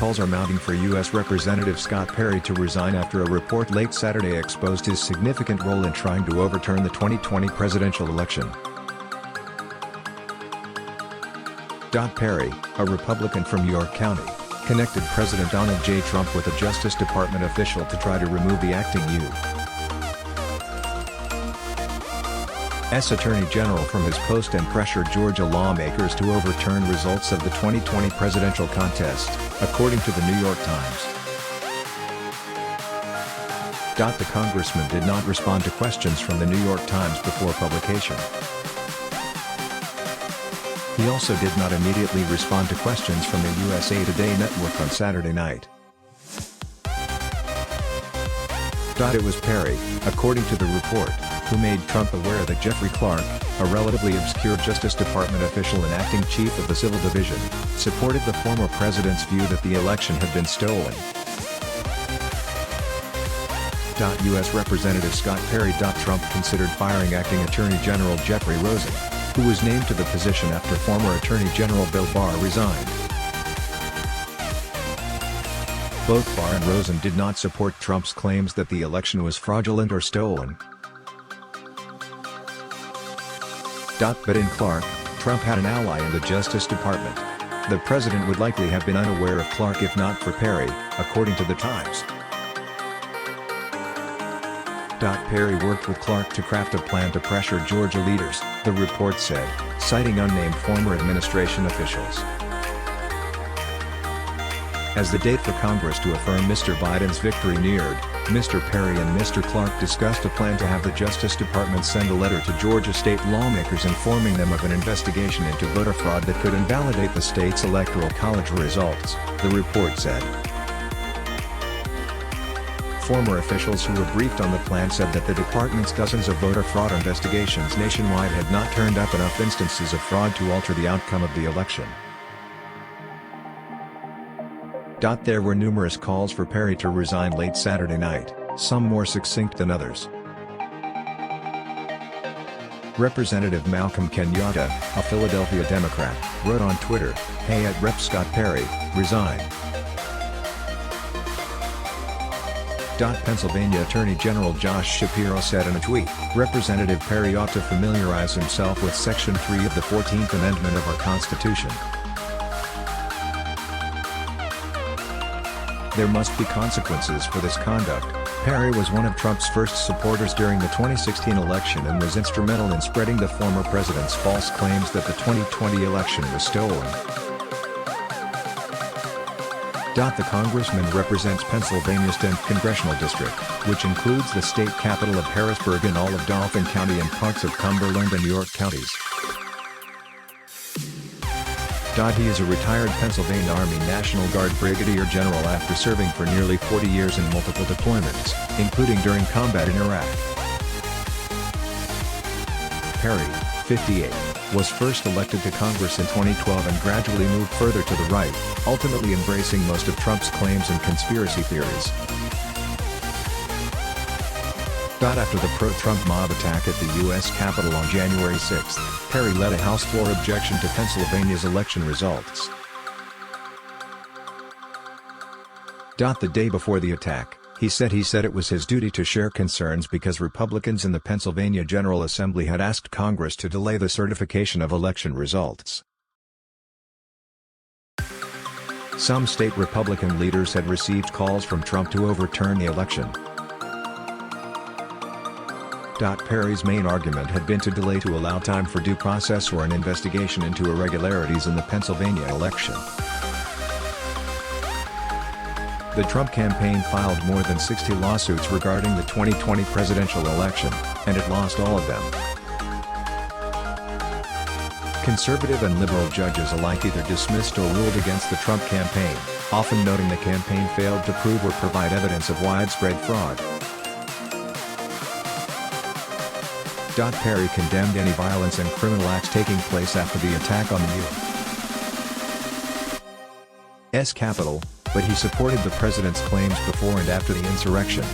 calls are mounting for U.S. Representative Scott Perry to resign after a report late Saturday exposed his significant role in trying to overturn the 2020 presidential election. Perry, a Republican from York County, connected President Donald J. Trump with a Justice Department official to try to remove the acting U.S. Attorney General from his post and pressured Georgia lawmakers to overturn results of the 2020 presidential contest, according to the New York Times. The congressman did not respond to questions from the New York Times before publication. He also did not immediately respond to questions from the USA Today network on Saturday night. It was Perry, according to the report, who made Trump aware that Jeffrey Clark, a relatively obscure Justice Department official and acting chief of the Civil Division, supported the former president's view that the election had been stolen. U.S. Representative Scott Perry. Trump considered firing Acting Attorney General Jeffrey Rosen, who was named to the position after former Attorney General Bill Barr resigned. Both Barr and Rosen did not support Trump's claims that the election was fraudulent or stolen. But in Clark, Trump had an ally in the Justice Department. The president would likely have been unaware of Clark if not for Perry, according to the Times. Perry worked with Clark to craft a plan to pressure Georgia leaders, the report said, citing unnamed former administration officials. As the date for Congress to affirm Mr. Biden's victory neared, Mr. Perry and Mr. Clark discussed a plan to have the Justice Department send a letter to Georgia state lawmakers informing them of an investigation into voter fraud that could invalidate the state's electoral college results, the report said. Former officials who were briefed on the plan said that the department's dozens of voter fraud investigations nationwide had not turned up enough instances of fraud to alter the outcome of the election. There were numerous calls for Perry to resign late Saturday night, some more succinct than others. Representative Malcolm Kenyatta, a Philadelphia Democrat, wrote on Twitter, "Hey at Rep. Scott Perry, resign." Pennsylvania Attorney General Josh Shapiro said in a tweet, "Representative Perry ought to familiarize himself with Section 3 of the 14th Amendment of our Constitution. There must be consequences for this conduct." Perry was one of Trump's first supporters during the 2016 election and was instrumental in spreading the former president's false claims that the 2020 election was stolen. The congressman represents Pennsylvania's 10th congressional district, which includes the state capital of Harrisburg and all of Dauphin County and parts of Cumberland and York counties. He is a retired Pennsylvania Army National Guard Brigadier General after serving for nearly 40 years in multiple deployments, including during combat in Iraq. Perry, 58, was first elected to Congress in 2012 and gradually moved further to the right, ultimately embracing most of Trump's claims and conspiracy theories. After the pro-Trump mob attack at the U.S. Capitol on January 6, Perry led a House floor objection to Pennsylvania's election results. The day before the attack, he said it was his duty to share concerns because Republicans in the Pennsylvania General Assembly had asked Congress to delay the certification of election results. Some state Republican leaders had received calls from Trump to overturn the election. Perry's main argument had been to delay to allow time for due process or an investigation into irregularities in the Pennsylvania election. The Trump campaign filed more than 60 lawsuits regarding the 2020 presidential election, and it lost all of them. Conservative and liberal judges alike either dismissed or ruled against the Trump campaign, often noting the campaign failed to prove or provide evidence of widespread fraud. Perry condemned any violence and criminal acts taking place after the attack on the U.S. Capitol, but he supported the president's claims before and after the insurrection.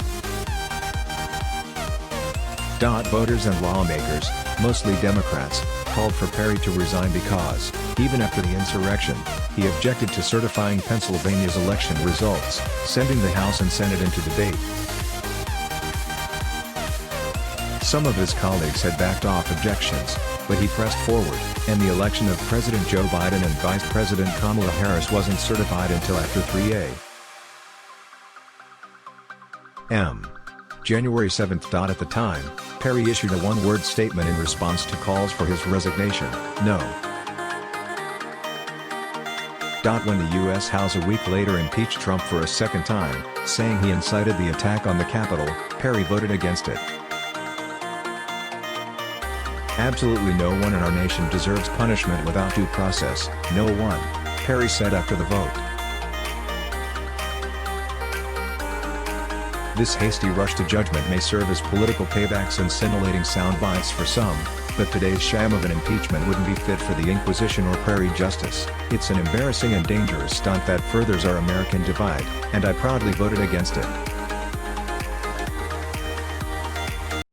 Voters and lawmakers, mostly Democrats, called for Perry to resign because, even after the insurrection, he objected to certifying Pennsylvania's election results, sending the House and Senate into debate. Some of his colleagues had backed off objections, but he pressed forward, and the election of President Joe Biden and Vice President Kamala Harris wasn't certified until after 3 a.m. January 7. At the time, Perry issued a one-word statement in response to calls for his resignation: "No." When the U.S. House a week later impeached Trump for a second time, saying he incited the attack on the Capitol, Perry voted against it. "Absolutely no one in our nation deserves punishment without due process, no one," Perry said after the vote. This hasty rush to judgment may serve as political paybacks and scintillating sound bites for some, but today's sham of an impeachment wouldn't be fit for the Inquisition or prairie justice. It's an embarrassing and dangerous stunt that furthers our American divide, and I proudly voted against it.